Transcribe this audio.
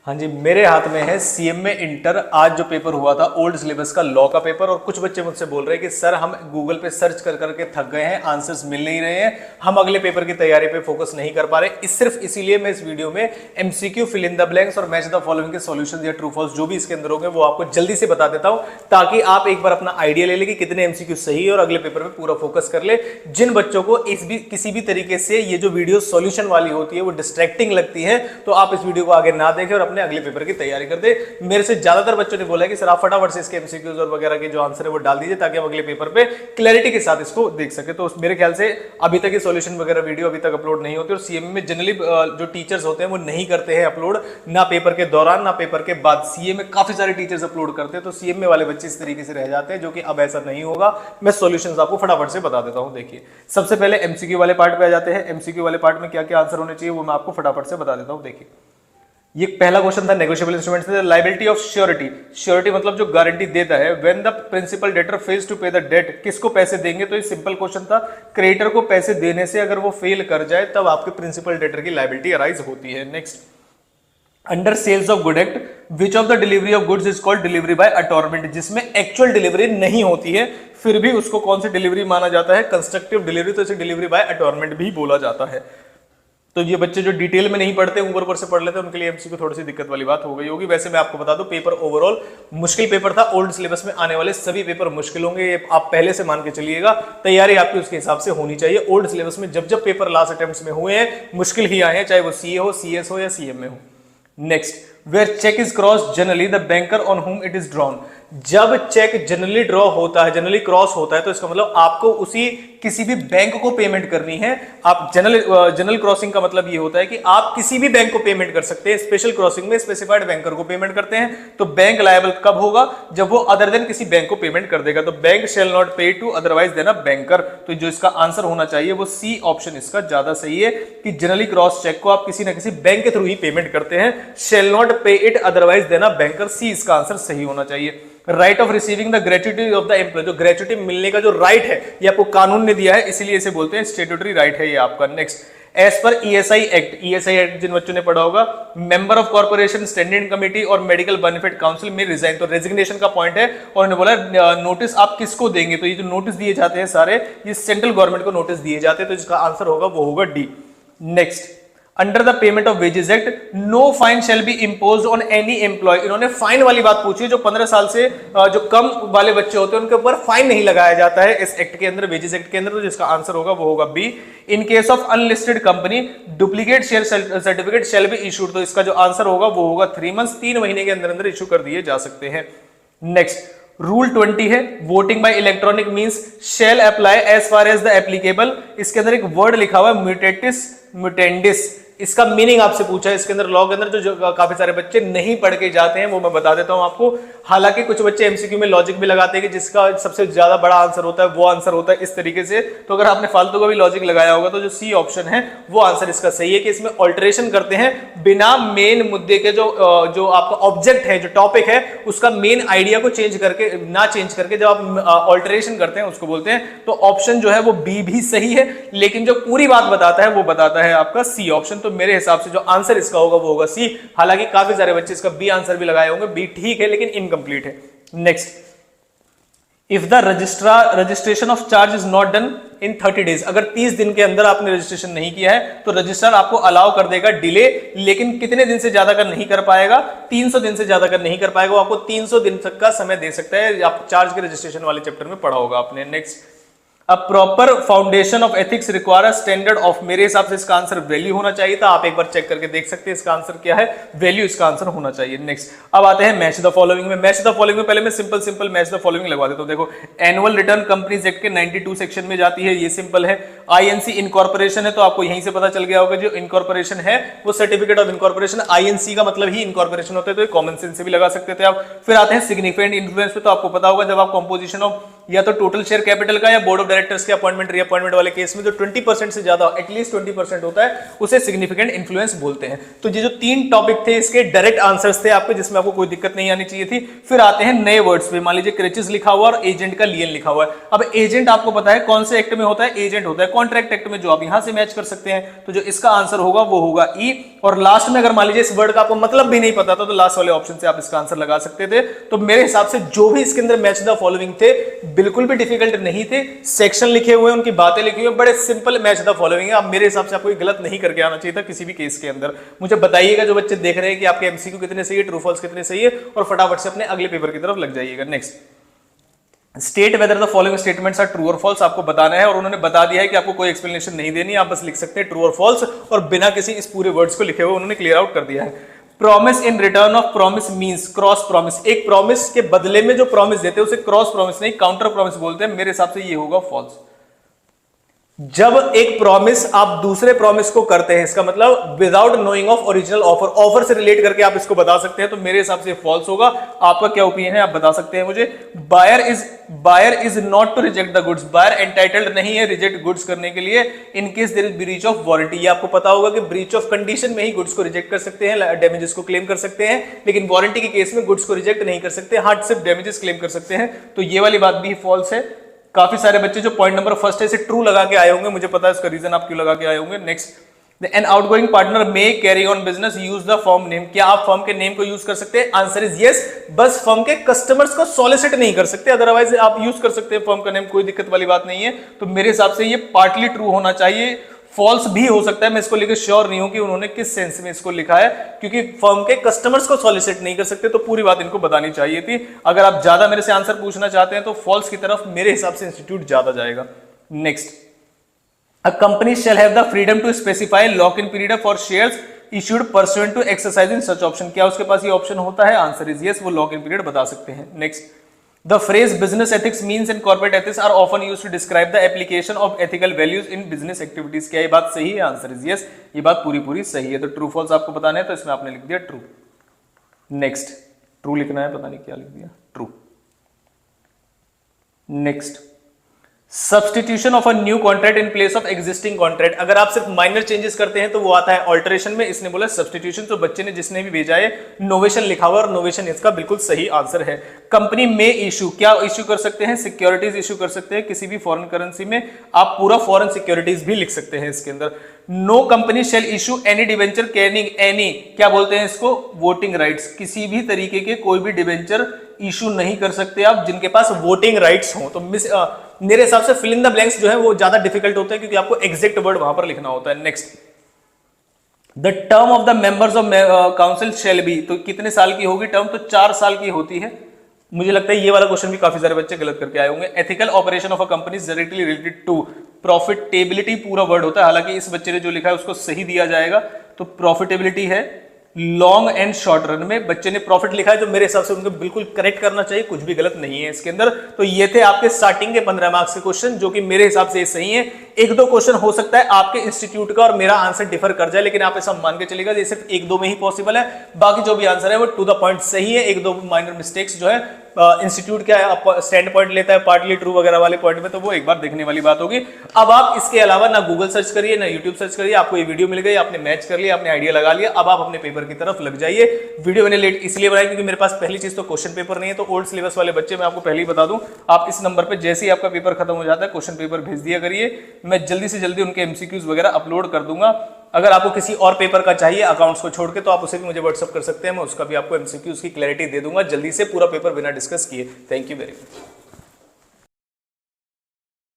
हाँ जी, मेरे हाथ में है सीएमए इंटर। आज जो पेपर हुआ था ओल्ड सिलेबस का लॉ का पेपर, और कुछ बच्चे मुझसे बोल रहे हैं कि सर हम गूगल पे सर्च कर करके थक गए हैं, आंसर्स मिल नहीं रहे हैं, हम अगले पेपर की तैयारी पे फोकस नहीं कर पा रहे। सिर्फ इसीलिए मैं इस वीडियो में MCQ, fill in the blanks और मैच द फॉलोइंग के सॉल्यूशंस या ट्रू फॉल्स जो भी इसके अंदर होंगे वो आपको जल्दी से बता देता हूं, ताकि आप एक बार अपना आइडिया ले ले कि कितने एमसीक्यू सही है और अगले पेपर पे पूरा फोकस कर ले। जिन बच्चों को किसी भी तरीके से ये जो वीडियो सॉल्यूशन वाली होती है वो डिस्ट्रैक्टिंग लगती है, तो आप इस वीडियो को आगे ना देखें और अपने अगले पेपर की तैयारी कर दे। मेरे से ज्यादातर बच्चों ने बोला है कि सर आप फटाफट से इसके एमसीक्यूज और वगैरह के जो आंसर है वो डाल दीजिए, ताकि हम अगले पेपर पे क्लैरिटी के साथ इसको देख सके। तो मेरे ख्याल से अभी तक ये सॉल्यूशन वगैरह वीडियो अभी तक अपलोड नहीं होती, और सीएमए में जनरली जो टीचर्स होते हैं वो नहीं करते हैं अपलोड, ना पेपर के दौरान ना पेपर के बाद। सीए में काफी सारे टीचर्स अपलोड करते हैं, तो सीएमए वाले बच्चे इस तरीके से रह जाते हैं, जो कि अब ऐसा नहीं होगा। मैं सॉल्यूशंस आपको फटाफट से बता देता हूं। देखिए, सबसे पहले एमसीक्यू वाले पार्ट पे आ जाते हैं। एमसीक्यू वाले पार्ट में क्या क्या आंसर होने चाहिए वो मैं आपको फटाफट से बता देता हूं। देखिए, ये पहला क्वेश्चन था नेगोशिएबल इंस्ट्रूमेंट्स में, लायबिलिटी ऑफ श्योरिटी। श्योरिटी मतलब जो गारंटी देता है। When the principal debtor fails to pay the debt, किसको पैसे देंगे? तो ये सिंपल क्वेश्चन था। क्रेडिटर को पैसे देने से अगर वो फेल कर जाए तब आपके प्रिंसिपल डेटर की लायबिलिटी अराइज होती है। Next, under sales of good act which of the delivery of goods is called delivery by attornment, जिसमें एक्चुअल डिलीवरी नहीं होती है फिर भी उसको कौन सी डिलीवरी माना जाता है? Constructive delivery. तो इसे डिलीवरी बाय अटॉर्नमेंट भी बोला जाता है। तो ये बच्चे जो डिटेल में नहीं पढ़ते, ऊपर ऊपर से पढ़ लेते हैं, उनके लिए एमसीक्यू थोड़ी सी दिक्कत वाली बात हो गई होगी। वैसे मैं आपको बता दूं, पेपर ओवरऑल मुश्किल पेपर था। ओल्ड सिलेबस में आने वाले सभी पेपर मुश्किल होंगे, ये आप पहले से मान के चलिएगा। तैयारी आपकी उसके हिसाब से होनी चाहिए। ओल्ड सिलेबस में जब जब पेपर लास्ट अटेम्प्ट्स में हुए हैं मुश्किल ही आए हैं, चाहे वो सीए हो, सीएस हो या सीएमए हो। Next, where cheque is cross generally the banker on whom it is drawn. जब चेक जनरली ड्रॉ होता है, जनरली क्रॉस होता है, तो इसका मतलब आपको उसी किसी भी बैंक को पेमेंट करनी है। आप जनरल क्रॉसिंग का मतलब ये होता है कि आप किसी भी बैंक को पेमेंट कर सकते हैं। स्पेशल क्रॉसिंग में स्पेसिफाइड बैंकर को पेमेंट करते हैं। तो बैंक लायबल कब होगा? जब वो अदर देन किसी बैंक को पेमेंट कर देगा। तो bank shall not pay to otherwise than a banker. तो जो इसका आंसर होना चाहिए वो सी ऑप्शन इसका ज्यादा सही है, कि जनरली क्रॉस चेक को आप किसी ना किसी बैंक के थ्रू ही पेमेंट करते हैं। Shall not pay it otherwise than a banker, C इसका आंसर सही होना चाहिए। Right of receiving the gratuity of the employ, जो ग्रेच्युटी मिलने का जो राइट है ये आपको कानून ने दिया है, इसीलिए इसे बोलते हैं स्टैट्यूटरी राइट है ये आपका। Next, as per ESI act. ESI act जिन बच्चों ने पढ़ा होगा, member of corporation, standing committee और मेडिकल बेनिफिट काउंसिल में रिजाइन। तो रेजिग्नेशन का पॉइंट है, और उन्होंने बोला नोटिस आप किसको देंगे? तो ये जो नोटिस दिए जाते हैं सारे, ये सेंट्रल गवर्नमेंट को नोटिस दिए जाते हैं। तो इसका आंसर होगा वो होगा D. Next, under the payment of wages act no fine shall be imposed on any employ. इन्होंने फाइन वाली बात पूछी, जो 15 साल से जो कम वाले बच्चे होते हैं उनके ऊपर फाइन नहीं लगाया जाता है इस एक्ट के अंदर, वेजेस एक्ट के अंदर। तो जिसका आंसर होगा वो होगा B. In case of unlisted company duplicate share certificate shall be issued. तो इसका जो आंसर होगा वो होगा 3 मंथ्स, 3 महीने के अंदर अंदर इशू कर दिए जा सकते हैं। नेक्स्ट, रूल 20 है, voting by electronic means shall apply as far as the applicable. इसके अंदर एक वर्ड लिखा हुआ है म्यूटेटिस म्यूटेंडिस। इसका मीनिंग आपसे पूछा है इसके अंदर लॉ के अंदर, जो काफी सारे बच्चे नहीं पढ़ के जाते हैं वो मैं बता देता हूं आपको। हालांकि कुछ बच्चे एमसीक्यू में लॉजिक भी लगाते हैं कि जिसका सबसे ज्यादा बड़ा आंसर होता है वो आंसर होता है इस तरीके से। तो अगर आपने फालतू का भी लॉजिक लगाया होगा तो जो सी ऑप्शन है वो आंसर इसका सही है, कि इसमें ऑल्टरेशन करते हैं बिना मेन मुद्दे के, जो आपका ऑब्जेक्ट है, जो टॉपिक है, उसका मेन आइडिया को चेंज करके ना चेंज करके जब आप ऑल्टरेशन करते हैं उसको बोलते हैं। तो ऑप्शन जो है वो बी भी सही है, लेकिन जो पूरी बात बताता है वो बताता है आपका सी ऑप्शन। तो मेरे हिसाब से जो आंसर इसका होगा वो होगा सी। हालांकि काफी सारे बच्चे इसका बी आंसर भी लगाए होंगे, बी ठीक है लेकिन इनकम्प्लीट है। Next, if the registration of charge is not done in 30 days, अगर 30 दिन के अंदर आपने रजिस्ट्रेशन नहीं किया है तो रजिस्ट्रार आपको अलाउ कर देगा डिले, लेकिन कितने दिन से ज्यादा कर नहीं कर पाएगा? 300 दिन से ज्यादा कर नहीं कर पाएगा। वो आपको 300 दिन तक का समय दे सकता है। आप चार्ज के रजिस्ट्रेशन वाले चैप्टर में पढ़ा होगा आपने। Next, a proper foundation of ethics require standard of. मेरे हिसाब से इसका आंसर वैल्यू होना चाहिए था, आप एक बार चेक करके देख सकते हैं इसका आंसर क्या है, वैल्यू इसका आंसर होना चाहिए। नेक्स्ट, अब आते हैं मैच द फॉलोइंग में। मैच द फॉलोइंग में पहले मैं सिंपल मैच द फॉलोइंग लगवा देता हूं। देखो, एनुअल रिटर्न कंपनीज एक्ट के 92 सेक्शन में जाती है, ये सिंपल है। आईएनसी इनकॉर्पोरेशन है तो आपको यहीं से पता चल गया होगा, जो इनकॉर्पोरेशन है वो सर्टिफिकेट ऑफ इनकॉर्पोरेशन, आईएनसी का मतलब ही इनकॉर्पोरेशन होता है, तो कॉमन सेंस से भी लगा सकते थे आप। फिर आते हैं सिग्निफिकेंट इन्फ्लुएंस पे, तो आपको पता होगा जब आप कंपोजिशन ऑफ या तो टोटल शेयर कैपिटल का या बोर्ड ऑफ डायरेक्टर्स के अपॉइंटमेंट रीअपॉइंटमेंट वाले केस में जो 20% से ज्यादा एटलीस्ट 20% होता है उसे सिग्निफिकेंट इन्फ्लुएंस बोलते हैं। तो ये जो 3 टॉपिक थे इसके डायरेक्ट आंसर्स थे आपके, जिसमें आपको कोई दिक्कत नहीं आनी चाहिए थी। फिर आते हैं नए वर्ड्स पे, मान लीजिए क्रेचिस लिखा हुआ और एजेंट का लियन लिखा हुआ है। अब एजेंट आपको पता है कौन से एक्ट में होता है, एजेंट होता है कॉन्ट्रैक्ट एक्ट में, जो आप यहां से मैच कर सकते हैं। तो जो इसका आंसर होगा वो होगा ई। और लास्ट में अगर मान लीजिए इस वर्ड का आपको मतलब भी नहीं पता था तो लास्ट वाले ऑप्शन से आप इसका आंसर लगा सकते थे। तो मेरे हिसाब से जो भी इसके अंदर मैच द फॉलोइंग थे बिल्कुल भी डिफिकल्ट नहीं थे। सेक्शन लिखे हुए उनकी बातें लिखी हुई बड़े सिंपल मैच द फॉलोइंग है। अब मेरे हिसाब से आपको गलत नहीं करके आना चाहिए था किसी भी केस के अंदर। मुझे बताइएगा जो बच्चे देख रहे हैं कि आपके एमसीक्यू कितने सही है, ट्रू फॉल्स कितने सही है, और फटाफट से अपने अगले पेपर की तरफ लग जाइएगा। Next, state whether the following statements are true और फॉल्स आपको बताना है, और उन्होंने बता दिया है कि आपको कोई एक्सप्लेनेशन नहीं देनी, आप बस लिख सकते हैं ट्रू और फॉल्स, और बिना किसी इस पूरे वर्ड्स को लिखे हुए उन्होंने क्लियर आउट कर दिया है। Promise in return of promise means cross promise. एक प्रॉमिस के बदले में जो प्रॉमिस देते हैं उसे क्रॉस प्रॉमिस नहीं काउंटर प्रॉमिस बोलते हैं। मेरे हिसाब से ये होगा फॉल्स। जब एक प्रॉमिस आप दूसरे प्रॉमिस को करते हैं, इसका मतलब without knowing of original offer, offer से रिलेट करके आप इसको बता सकते हैं, तो मेरे हिसाब से फॉल्स होगा। आपका क्या ओपिनियन है आप बता सकते हैं मुझे। Buyer is not to reject the goods. Buyer entitled नहीं है रिजेक्ट गुड्स करने के लिए in case there is breach of warranty. ये आपको पता होगा कि ब्रीच ऑफ कंडीशन में ही गुड्स को रिजेक्ट कर सकते हैं, डैमेजेस को क्लेम कर सकते हैं, लेकिन वारंटी के केस में गुड्स को रिजेक्ट नहीं कर सकते, हाँ सिर्फ डैमेजेस क्लेम कर सकते हैं। तो ये वाली बात भी फॉल्स है। काफी सारे बच्चे जो पॉइंट नंबर फर्स्ट है इसे ट्रू लगा के आए होंगे, मुझे पता है इसका रीजन आप क्यों लगा के आए होंगे। Next, an outgoing partner may carry on business use the firm name. क्या आप फर्म के नेम को यूज कर सकते हैं? Answer is yes. बस फर्म के कस्टमर्स को सॉलिसिट नहीं कर सकते, अदरवाइज आप यूज कर सकते हैं फर्म का नेम, कोई दिक्कत वाली बात नहीं है। तो मेरे हिसाब से ये पार्टली ट्रू होना चाहिए, फॉल्स भी हो सकता है। मैं इसको लेकर श्योर नहीं हूं कि उन्होंने किस सेंस में इसको लिखा है, क्योंकि फर्म के कस्टमर्स को सॉलिसिट नहीं कर सकते, तो पूरी बात इनको बतानी चाहिए थी। अगर आप ज्यादा मेरे से आंसर पूछना चाहते हैं तो फॉल्स की तरफ मेरे हिसाब से इंस्टीट्यूट ज्यादा जाएगा। Next, a company shall have the freedom to specify lock in period for shares issued pursuant to exercise in such option. क्या उसके पास ये ऑप्शन होता है? आंसर इज यस, वो लॉक इन पीरियड बता सकते हैं। Next, the phrase business ethics means and corporate ethics are often used to describe the application of ethical values in business activities। क्या ये बात सही है? आंसर इज यस, ये बात पूरी सही है। तो ट्रू फॉल्स आपको बताना है, तो इसमें आपने लिख दिया ट्रू। नेक्स्ट, ट्रू लिखना है, पता नहीं क्या लिख दिया, true. Next, substitution of a new contract in place of existing contract. अगर आप सिर्फ माइनर चेंजेस करते हैं तो वो आता है ऑल्टरेशन में, इसने बोला सब्सटीट्यूशन। तो बच्चे ने जिसने भी भेजा है नोवेशन लिखा हुआ, और नोवेशन इसका बिल्कुल सही आंसर है। कंपनी में इशू, क्या इशू कर सकते हैं? सिक्योरिटीज इशू कर सकते हैं किसी भी फॉरेन करेंसी में, आप पूरा फॉरेन सिक्योरिटीज भी लिख सकते हैं इसके अंदर। No company shall issue any debenture carrying any, क्या बोलते हैं इसको? Voting rights. किसी भी तरीके के कोई भी डिवेंचर इशू नहीं कर सकते आप जिनके पास वोटिंग राइट्स हो। तो मेरे हिसाब से फिल इन द ब्लैंक्स जो है वो ज्यादा डिफिकल्ट होता है, क्योंकि आपको एग्जैक्ट वर्ड वहां पर लिखना होता है। Next, the term of the members of council shall be. तो कितने साल की होगी टर्म? तो 4 साल की होती है। मुझे लगता है ये वाला क्वेश्चन भी काफी सारे बच्चे गलत करके आए होंगे। Ethical operation of a company is directly related to profitability, पूरा वर्ड होता है, हालांकि इस बच्चे ने जो लिखा है उसको सही दिया जाएगा। तो प्रॉफिटेबिलिटी है लॉन्ग एंड शॉर्ट रन में। बच्चे ने प्रॉफिट लिखा है, जो मेरे हिसाब से उनको बिल्कुल करेक्ट करना चाहिए, कुछ भी गलत नहीं है इसके अंदर। तो ये थे आपके स्टार्टिंग के 15 मार्क्स के क्वेश्चन, जो कि मेरे हिसाब से सही है। 1-2 क्वेश्चन हो सकता है आपके इंस्टीट्यूट का और मेरा आंसर डिफर कर जाए, लेकिन आप ऐसा मान के चलेगा ये सिर्फ 1-2 में ही पॉसिबल है। बाकी जो भी आंसर है वो टू द पॉइंट सही है। 1-2 माइनर मिस्टेक्स जो है इंस्टीट्यूट क्या स्टैंड पॉइंट लेता है पार्टली ट्रू वगैरह वाले पॉइंट में, तो वो एक बार देखने वाली बात होगी। अब आप इसके अलावा ना गूगल सर्च करिए ना यूट्यूब सर्च करिए, आपको ये वीडियो मिल गई, आपने मैच कर लिया, आपने आइडिया लगा लिया, अब आप अपने पेपर की तरफ लग जाइए। वीडियो मैंने लेट इसलिए बनाई क्योंकि मेरे पास पहली चीज तो क्वेश्चन पेपर नहीं है। तो ओल्ड सिलेबस वाले बच्चे मैं आपको पहले ही बता दूं, आप इस नंबर पे जैसे ही आपका पेपर खत्म हो जाता है क्वेश्चन पेपर भेज दिया करिए, मैं जल्दी से जल्दी उनके एमसीक्यूज वगैरह अपलोड कर दूंगा। अगर आपको किसी और पेपर का चाहिए अकाउंट्स को छोड़ के, तो आप उसे भी मुझे व्हाट्सअप कर सकते हैं, मैं उसका भी आपको एमसीक्यूज की क्लैरिटी दे दूंगा जल्दी से, पूरा पेपर बिना डिस्कस किए। Thank you very much.